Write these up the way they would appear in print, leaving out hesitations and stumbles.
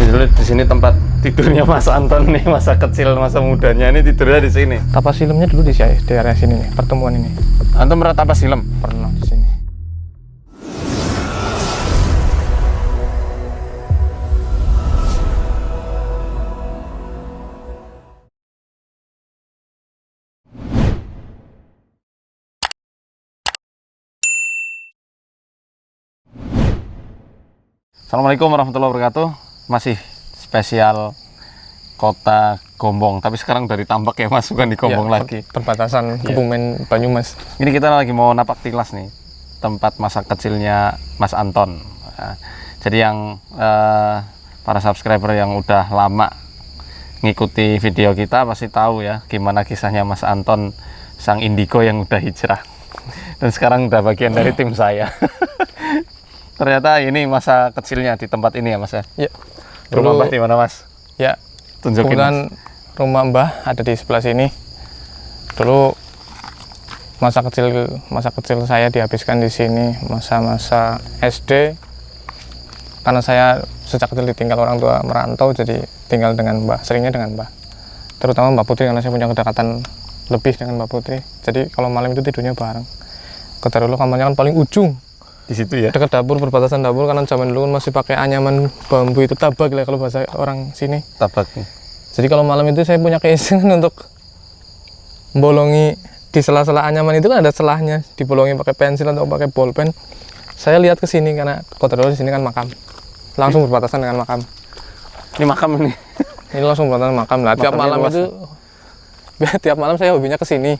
Di sini tempat tidurnya Mas Anton nih, masa kecil, masa mudanya ini tidurnya di sini. Tapas filmnya dulu di area sini nih, pertemuan ini. Anton pernah tapas film? Pernah di sini. Assalamualaikum warahmatullahi wabarakatuh. Masih spesial Kota Gombong, tapi sekarang dari Tambak ya Mas, bukan di Gombong lagi. Perbatasan Kebumen Banyumas. Ini kita lagi mau napak tilas nih, tempat masa kecilnya Mas Anton. Nah, jadi yang para subscriber yang udah lama ngikuti video kita pasti tahu ya gimana kisahnya Mas Anton, sang indigo yang udah hijrah dan sekarang udah bagian dari tim saya. Ternyata ini masa kecilnya di tempat ini ya Mas ya? Ya. Rumah Mbah di mana Mas? Ya. Tunjukin Kebetulan Mas. rumah Mbah ada di sebelah sini. Dulu masa kecil saya dihabiskan di sini, masa-masa SD. Karena saya sejak kecil ditinggal orang tua merantau, jadi tinggal dengan Mbah, seringnya dengan Mbah. Terutama Mbak Putri, karena saya punya kedekatan lebih dengan Mbak Putri. Jadi kalau malam itu tidurnya bareng. Kota dulu kamarnya kan paling ujung. Di situ ya? Dekat dapur, perbatasan dapur, karena zaman dulu kan masih pakai anyaman bambu itu, tabak lah kalau bahasa orang sini. Tabak nih. Jadi kalau malam itu saya punya keinginan untuk bolongi di sela-sela anyaman itu, kan ada celahnya, dibolongi pakai pensil atau pakai bolpen. Saya lihat ke sini karena Kota Dulu di sini kan makam, langsung berbatasan dengan makam. Ini makam ini. Ini langsung berbatasan makam lah. Tiap malam luas. itu, tiap malam saya hobinya ke sini,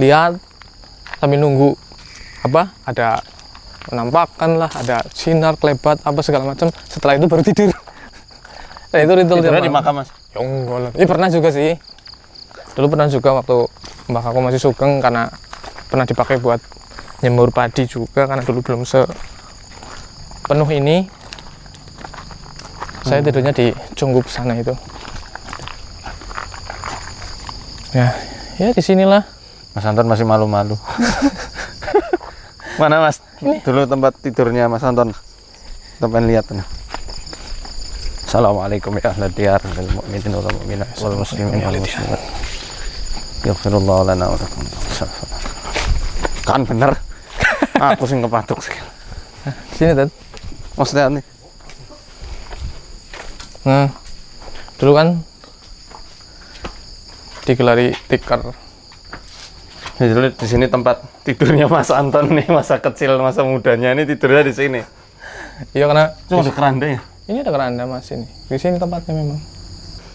lihat sambil nunggu apa ada penampakan lah, ada sinar, klebat, apa segala macam. Setelah itu baru tidur. Nah, itu ritual Tidurnya di makam Mas? Ya enggak lah. Ini pernah juga sih. Dulu pernah juga waktu mbak aku masih sugeng, karena pernah dipakai buat nyemur padi juga, karena dulu belum sepenuh ini. Saya tidurnya di Cunggup sana itu. Ya di sinilah. Mas Anton masih malu-malu. Mana Mas? Dulu tempat tidurnya Mas Anton. Kita pengen lihat nih. Assalamualaikum ya ahla diyar wal mu'minin wal mu'minat wal muslimin wal muslimat. Yaghfirullahu lana wa lakum. Kan bener. Aku sing kepatuk sih. Sini Tad. Maksudnya nih. Nah, dulu kan digelari tikar. Jadi dulu di sini tempat tidurnya Mas Anton nih, masa kecil, masa mudanya ini tidurnya di sini. Iya, karena Cuma ada keranda ya? ini ada keranda Mas ini. Di sini tempatnya memang.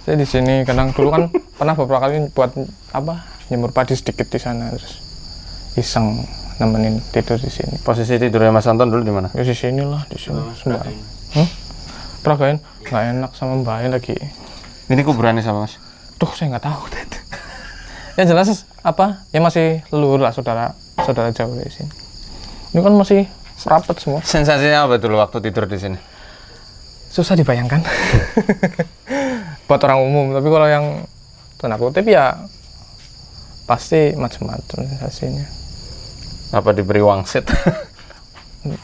Saya di sini kadang dulu kan pernah beberapa kali buat apa? Nyemur padi sedikit di sana, terus iseng nemenin tidur di sini. Posisi tidurnya Mas Anton dulu di mana? Ya di sini lah, di sini. Sembarang. Peragain nggak enak sama Mbak lagi. Ini kuburannya sama Mas? Duh, saya nggak tahu. Ya jelas apa? Ya masih leluhur lah, saudara jauh dari sini. Ini kan masih rapat semua. Sensasinya apa dulu waktu tidur di sini? Susah dibayangkan. Buat orang umum, tapi kalau yang tanda kutip ya pasti macam-macam sensasinya. Apa diberi wangsit?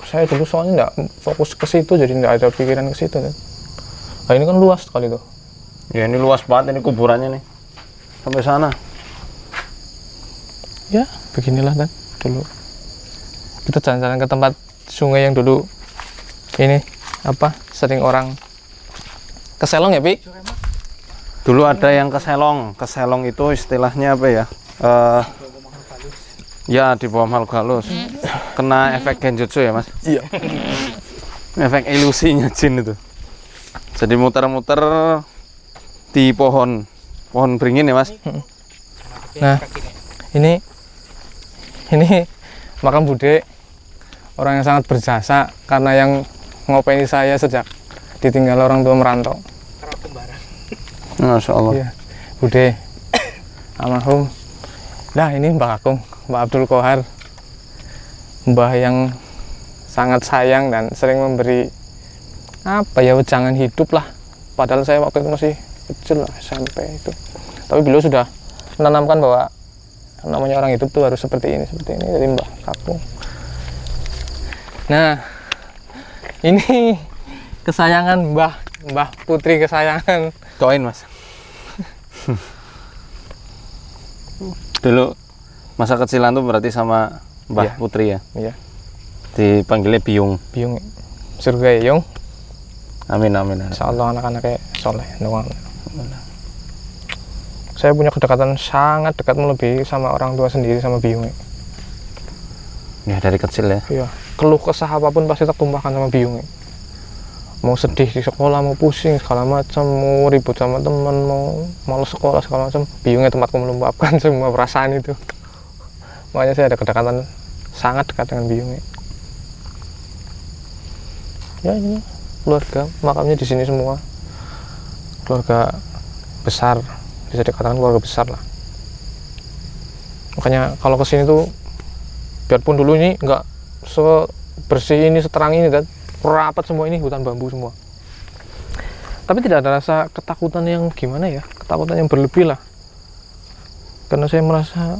Saya dulu soalnya nggak fokus ke situ, jadi nggak ada pikiran ke situ. Nah, ini kan luas sekali tuh. Ya ini luas banget ini kuburannya nih. Sampai sana. Ya, beginilah kan dulu. Kita jalan-jalan ke tempat sungai yang dulu ini apa? Sering orang keselong ya, Pi? Dulu ada yang keselong. Keselong itu istilahnya apa ya? Ya di bawah makhluk halus. Kena efek genjutsu ya, Mas? Iya. Efek ilusinya jin itu. Jadi muter-muter di pohon beringin ya, Mas? Nah, ini makam Bude, orang yang sangat berjasa karena yang ngopeni saya sejak ditinggal orang tua merantau. Masya Allah. Iya, Bude almarhum. Nah, ini Mbak Kakung, Mbak Abdul Kohar, Mbah yang sangat sayang dan sering memberi apa ya, wejangan hidup lah. Padahal saya waktu itu masih kecil lah, SMP itu. Tapi beliau sudah menanamkan bahwa namanya orang hidup tuh harus seperti ini dari Mbak Kakung. Nah, ini kesayangan Mbah Mbah Putri kesayangan. Koin mas. Dulu masa kecilan tuh berarti sama Mbah Iya. Putri ya. Iya, Dipanggilnya Biung. Biung surga ya Yung. Amin amin. Insyaallah anak-anaknya soleh doang. Saya punya kedekatan sangat dekat, melebihi sama orang tua sendiri sama Biung. Ya dari kecil ya. Iya, keluh kesah apapun pasti tak tumpahkan sama Biung. Mau sedih di sekolah, mau pusing segala macam, mau ribut sama teman, mau malas sekolah segala macam, Biungnya tempatku meluapkan semua perasaan itu. Makanya saya ada kedekatan sangat dekat dengan Biungnya. Ya ini keluarga, makamnya di sini semua. Keluarga besar, bisa dikatakan keluarga besar lah. Makanya kalau kesini tuh, biarpun dulu ini nggak sebersih ini, seterang ini, dan rapat semua ini hutan bambu semua, tapi tidak ada rasa ketakutan yang gimana ya, ketakutan yang berlebih lah, karena saya merasa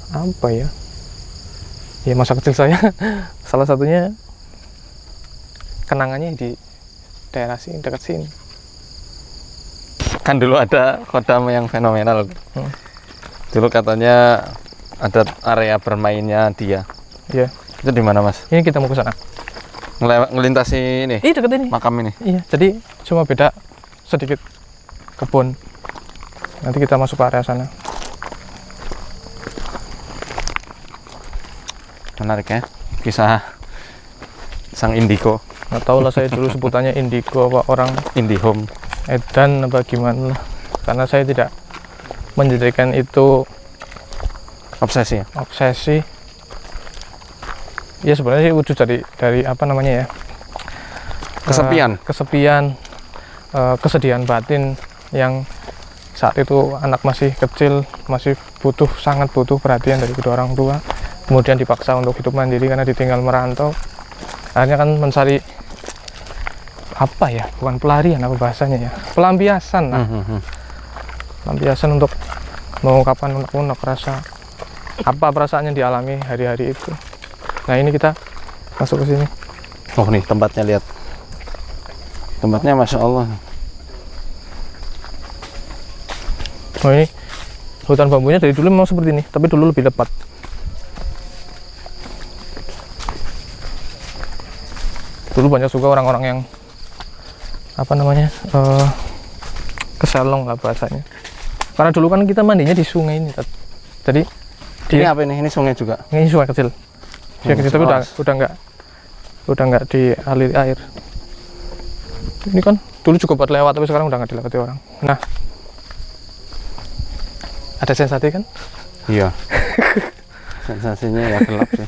apa ya, ya masa kecil saya salah satunya kenangannya di daerah sini, dekat sini. Kan dulu ada kodam yang fenomenal. Dulu katanya ada area bermainnya dia. Iya, Itu di mana mas? ini kita mau ke sana. Ngelintasi ini Iya, dekat ini. makam ini. Iya, jadi cuma beda sedikit kebun. Nanti kita masuk ke area sana. Menarik ya kisah sang indigo, Nggak tahu lah saya dulu sebutannya indigo apa orang Indihome. edan apa gimana lah. Karena saya tidak menjadikan itu Obsesi ya. obsesi. Ya sebenarnya sih wujud dari apa namanya ya, kesepian, kesedihan batin yang saat itu anak masih kecil, masih sangat butuh perhatian dari kedua orang tua, kemudian dipaksa untuk hidup mandiri karena ditinggal merantau. Akhirnya kan mencari apa ya, bukan pelarian apa bahasanya ya, pelampiasan lah. Pelampiasan untuk mengungkapkan unek-unek rasa apa perasaan yang dialami hari-hari itu. Nah ini kita masuk ke sini. Oh nih tempatnya, lihat tempatnya masya Allah. Oh ini hutan bambunya dari dulu memang seperti ini, tapi dulu lebih lebat. Dulu banyak juga orang-orang yang apa namanya, keselong lah bahasanya. Karena dulu kan kita mandinya di sungai ini, jadi Ini apa ini? Ini sungai juga. ini sungai kecil. Sungai kecil, tapi udah nggak dialiri air. Ini kan dulu juga buat lewat, tapi sekarang udah nggak dilewati orang. Nah, ada sensasi kan? Iya. Sensasinya ya gelap sih.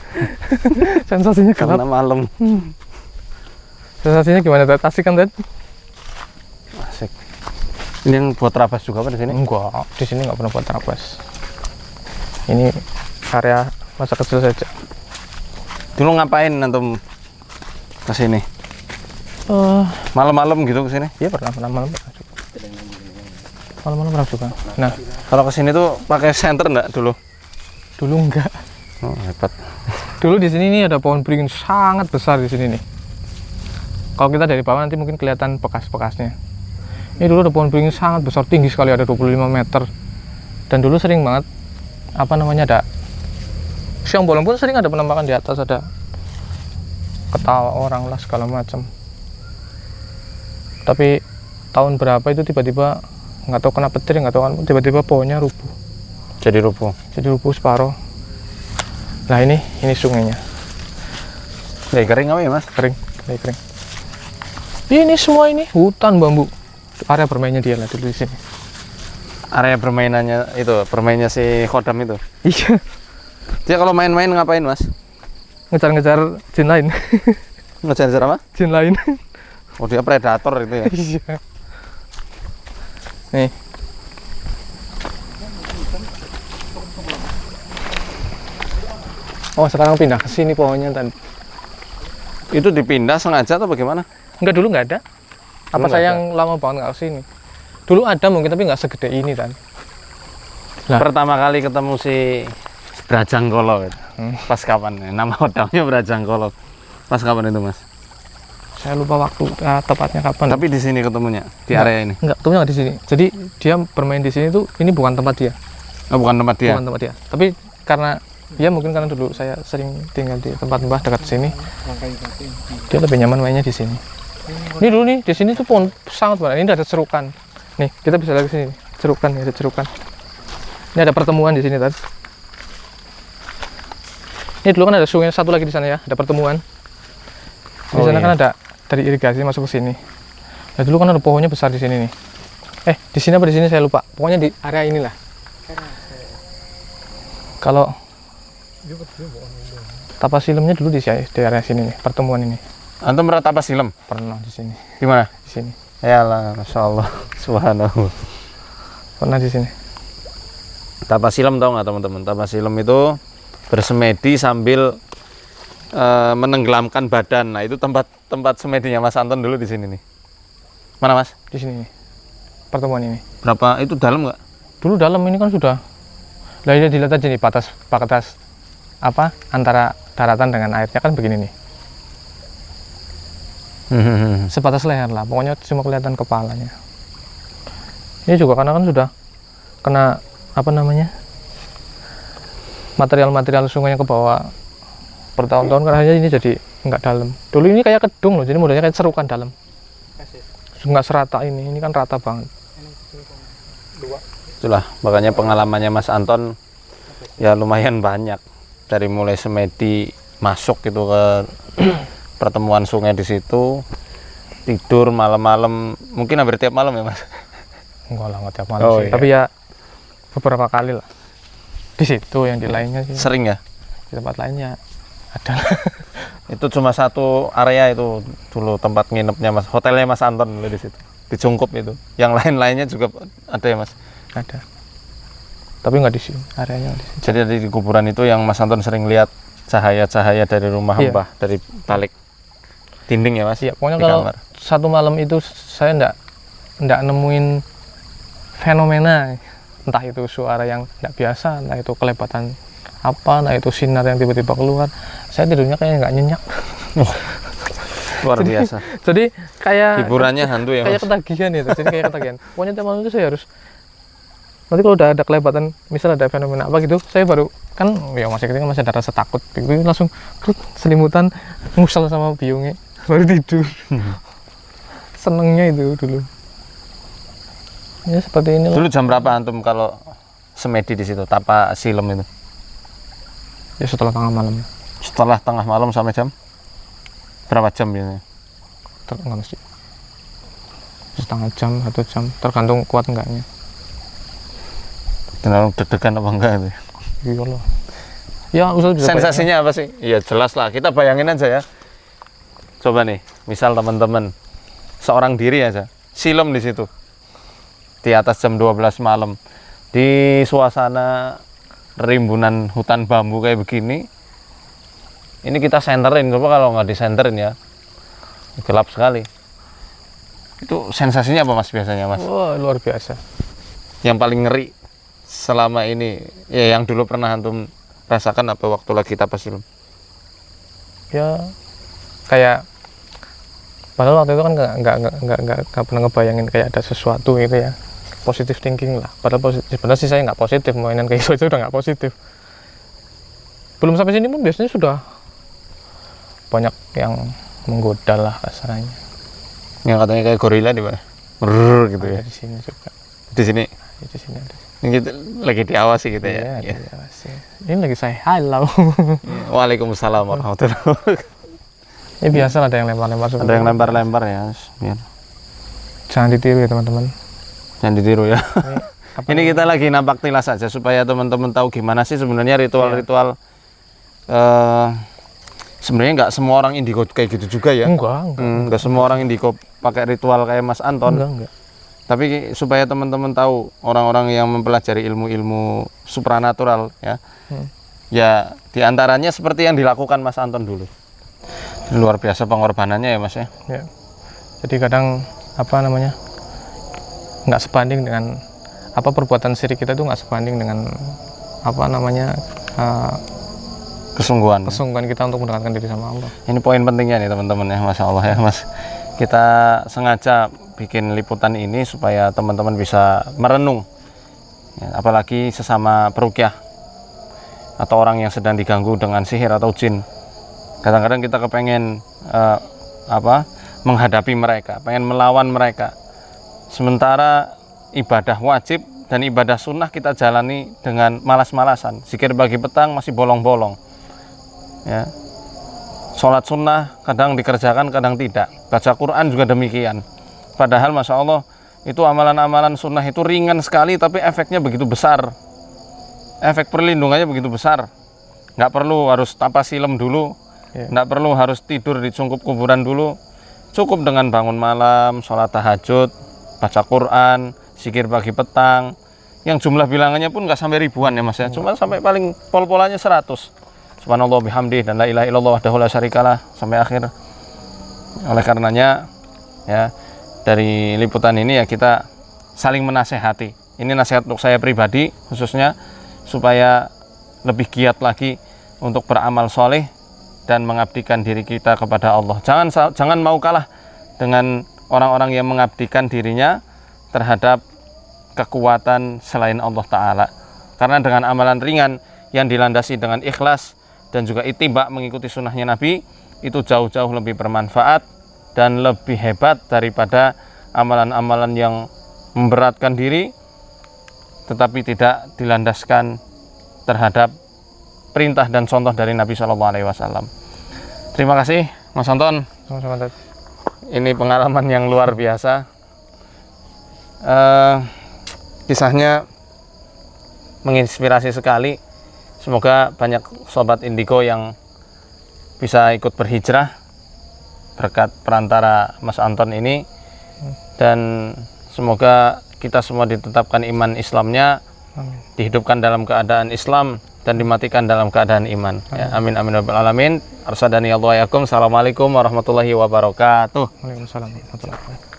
Sensasinya gelap. Karena malam. Sensasinya gimana, Ted? Asik kan, Ted? Asik. Ini yang buat rabas juga apa di sini? Enggak, di sini nggak pernah buat trapez. Ini area masa kecil saja. Dulu ngapain antum ke sini? Malam-malam gitu ke sini? Iya pernah malam pernah juga. Malam-malam pernah juga. Nah, Kalau ke sini tuh pakai senter enggak dulu? dulu enggak. Oh, hebat. Dulu di sini nih ada pohon beringin sangat besar di sini nih. Kalau kita dari bawah nanti mungkin kelihatan bekas-bekasnya. Ini dulu ada pohon beringin sangat besar, tinggi sekali, ada 25 meter. Dan dulu sering banget apa namanya, ada siang bolong pun sering ada penampakan di atas, ada ketawa orang lah segala macam. Tapi tahun berapa itu tiba-tiba nggak tahu kena petir, nggak tahu kan, tiba-tiba pohonnya rubuh. Jadi rubuh. Jadi rubuh separuh. Nah ini sungainya. Ya kering apa ya mas? Kering, lagi kering. Ini semua ini hutan bambu. Area bermainnya dia lah dulu di sini. Area permainannya itu, permainnya si Kodam itu. Iya. Dia kalau main-main ngapain mas? Ngejar-ngejar jin lain. Ngejar-ngejar apa? Jin lain. Oh dia predator itu ya? Iya. Nih. Oh sekarang pindah ke sini pohonnya tadi. Itu dipindah sengaja atau bagaimana? Enggak, dulu nggak ada. Apa Dulu saya nggak yang lama banget nggak kesini? Dulu ada mungkin, tapi nggak segede ini kan. Nah. Pertama kali ketemu si Brajanggolo itu. Pas kapan? Nama kodamnya Brajanggolo. Pas kapan itu mas? Saya lupa waktu tepatnya kapan. Tapi di sini ketemunya di area ini. Enggak, ketemunya nggak di sini. Jadi dia bermain di sini tuh, ini bukan tempat dia. Oh, bukan tempat dia. Bukan tempat dia. Tapi karena ya mungkin karena dulu saya sering tinggal di tempat mbah dekat sini, dia lebih nyaman mainnya di sini. Ini dulu nih, di sini tuh pohon sangat banyak. Ini ada cerukan. Nih, kita bisa lihat ke sini. Cerukan, ya, ada cerukan. Ini ada pertemuan di sini tadi. Ini dulu kan ada sungai satu lagi di sana ya, ada pertemuan. Di sana kan ada dari irigasi masuk ke sini. Nah, dulu kan ada pohonnya besar di sini nih. Di sini apa di sini saya lupa. Pokoknya di area inilah. Kalau tapas silumnya dulu di area sini nih, pertemuan ini. Antum pernah tapas silem? Pernah di sini. Di mana? Di sini. Yalah, Masya Allah. Subhanallah. Pernah di sini. Tapas silem tahu nggak teman-teman? Tapas silem itu bersemedi sambil menenggelamkan badan. Nah, itu tempat semedinya Mas Anton dulu di sini nih. Mana Mas? Di sini nih. Pertemuan ini. Berapa itu dalam nggak? Dulu dalam ini kan sudah. Lah ini dilihat aja nih batas apa antara daratan dengan airnya kan begini nih. Sebatas leher lah. Pokoknya cuma kelihatan kepalanya. Ini juga karena kan sudah kena apa namanya? Material-material sungainya ke bawah bertahun-tahun karena ini jadi nggak dalam. Dulu ini kayak kedung loh, jadi modelnya kayak serukan dalam. Nggak serata ini kan rata banget. Itulah makanya pengalamannya Mas Anton ya lumayan banyak, dari mulai semedi masuk gitu ke pertemuan sungai di situ, tidur malam-malam, mungkin hampir tiap malam ya Mas? Enggak lah, nggak tiap malam sih. Iya. Tapi ya beberapa kali lah. Di situ yang di lainnya sih. Sering ya? Di tempat lainnya ada. Itu cuma satu area itu dulu tempat nginepnya Mas, hotelnya Mas Anton dulu di situ, di Cungkup itu. Yang lain-lainnya juga ada ya Mas? Ada. Tapi nggak di sini, areanya di sini. Jadi di kuburan itu yang Mas Anton sering lihat cahaya-cahaya dari rumah Iya. Mbah, dari balik dinding ya Mas? Iya, pokoknya Di kalau kamar. satu malam itu saya ndak nemuin fenomena, entah itu suara yang nggak biasa, entah itu kelebatan apa, entah itu sinar yang tiba-tiba keluar. Saya tidurnya kayak nggak nyenyak. Luar biasa. Jadi kayak Hiburannya hantu ya kayak Mas? ketagihan itu. Jadi kayak ketagihan. Pokoknya tiap malam itu saya harus nanti kalau udah ada kelebatan, misal ada fenomena apa gitu, saya baru kan ya masih kecil kan masih ada rasa takut gitu, langsung selimutan ngusal sama biungnya baru tidur. Senengnya itu dulu. Ya seperti ini Dulu jam berapa antum kalau semedi di situ, tapa silem itu? ya setelah tengah malam. Setelah tengah malam sampai jam berapa jam biasanya? Enggak mesti setengah jam, 1 jam, tergantung kuat enggaknya. Terlalu deg-degan apa enggak itu? Iya loh. Ya usah bisa Sensasinya apa sih? Iya jelas lah, kita bayangin aja ya. Coba nih, misal teman-teman seorang diri aja, silem di situ di atas jam 12 malam di suasana rimbunan hutan bambu kayak begini. Ini kita senterin, coba kalau nggak disenterin ya gelap sekali. Itu sensasinya apa Mas biasanya Mas? Wah, luar biasa. Yang paling ngeri selama ini ya, yang dulu pernah antum rasakan apa waktu lagi tapas silem? Ya kayak padahal waktu itu kan nggak pernah ngebayangin kayak ada sesuatu gitu ya, positive thinking lah. Padahal sebenarnya sih saya nggak positif, mainan kayak gitu udah nggak positif. Belum sampai sini pun biasanya sudah banyak yang menggoda lah kasarnya. Yang katanya kayak gorila di mana? Brrrr gitu ya. Ada di sini juga. Di sini. Di sini ada. Ini kita lagi diawasi gitu ya. Iya, ini lagi saya halo. Waalaikumsalam warahmatullahi wabarakatuh. Ini biasa ada yang lempar-lempar. Ada yang lempar-lempar ya. Biar. Jangan ditiru ya teman-teman. Jangan ditiru ya. Ini Ini kita lagi nampak tilas saja supaya teman-teman tahu gimana sih sebenarnya ritual-ritual. Sebenarnya nggak semua orang indigo kayak gitu juga ya. Enggak. Nggak semua orang indigo pakai ritual kayak Mas Anton. Enggak. Tapi supaya teman-teman tahu, orang-orang yang mempelajari ilmu-ilmu supranatural ya, ya diantaranya seperti yang dilakukan Mas Anton dulu. Luar biasa pengorbanannya ya Mas ya. Ya. Jadi kadang apa namanya nggak sebanding dengan apa perbuatan syirik kita itu nggak sebanding dengan apa namanya kesungguhan. kesungguhan kita untuk mendekatkan diri sama Allah. Ini poin pentingnya nih teman-teman ya, Masya Allah ya Mas. Kita sengaja bikin liputan ini supaya teman-teman bisa merenung, ya, apalagi sesama peruqyah atau orang yang sedang diganggu dengan sihir atau jin. Kadang-kadang kita kepengen menghadapi mereka, pengen melawan mereka. Sementara ibadah wajib dan ibadah sunnah kita jalani dengan malas-malasan. Zikir pagi petang masih bolong-bolong. Ya. Sholat sunnah kadang dikerjakan, kadang tidak. Baca Quran juga demikian. Padahal Masya Allah itu amalan-amalan sunnah itu ringan sekali, tapi efeknya begitu besar. Efek perlindungannya begitu besar. Nggak perlu harus tapas silem dulu, nggak perlu harus tidur di cungkup kuburan dulu. Cukup dengan bangun malam, sholat tahajud, baca Quran, zikir pagi petang, yang jumlah bilangannya pun nggak sampai ribuan ya Mas ya, cuma sampai paling pol-polannya 100. Subhanallah bihamdi dan la ilaha illallah wahdahu la syarikalah sampai akhir. Oleh karenanya ya, dari liputan ini ya kita saling menasehati. Ini nasihat untuk saya pribadi khususnya, supaya lebih giat lagi untuk beramal soleh dan mengabdikan diri kita kepada Allah. Jangan mau kalah dengan orang-orang yang mengabdikan dirinya terhadap kekuatan selain Allah Ta'ala. Karena dengan amalan ringan yang dilandasi dengan ikhlas dan juga ittiba mengikuti sunnahnya Nabi, itu jauh-jauh lebih bermanfaat dan lebih hebat daripada amalan-amalan yang memberatkan diri tetapi tidak dilandaskan terhadap perintah dan contoh dari Nabi SAW. Terima kasih Mas Anton. Sama-sama, Dad. Ini pengalaman yang luar biasa. Kisahnya menginspirasi sekali. Semoga banyak sobat Indigo yang bisa ikut berhijrah berkat perantara Mas Anton ini, dan semoga kita semua ditetapkan iman Islamnya, dihidupkan dalam keadaan Islam dan dimatikan dalam keadaan iman. Ya, amin amin ya rabbal alamin. Arsadani Allah yakum. Assalamualaikum warahmatullahi wabarakatuh. Waalaikumsalam warahmatullahi wabarakatuh.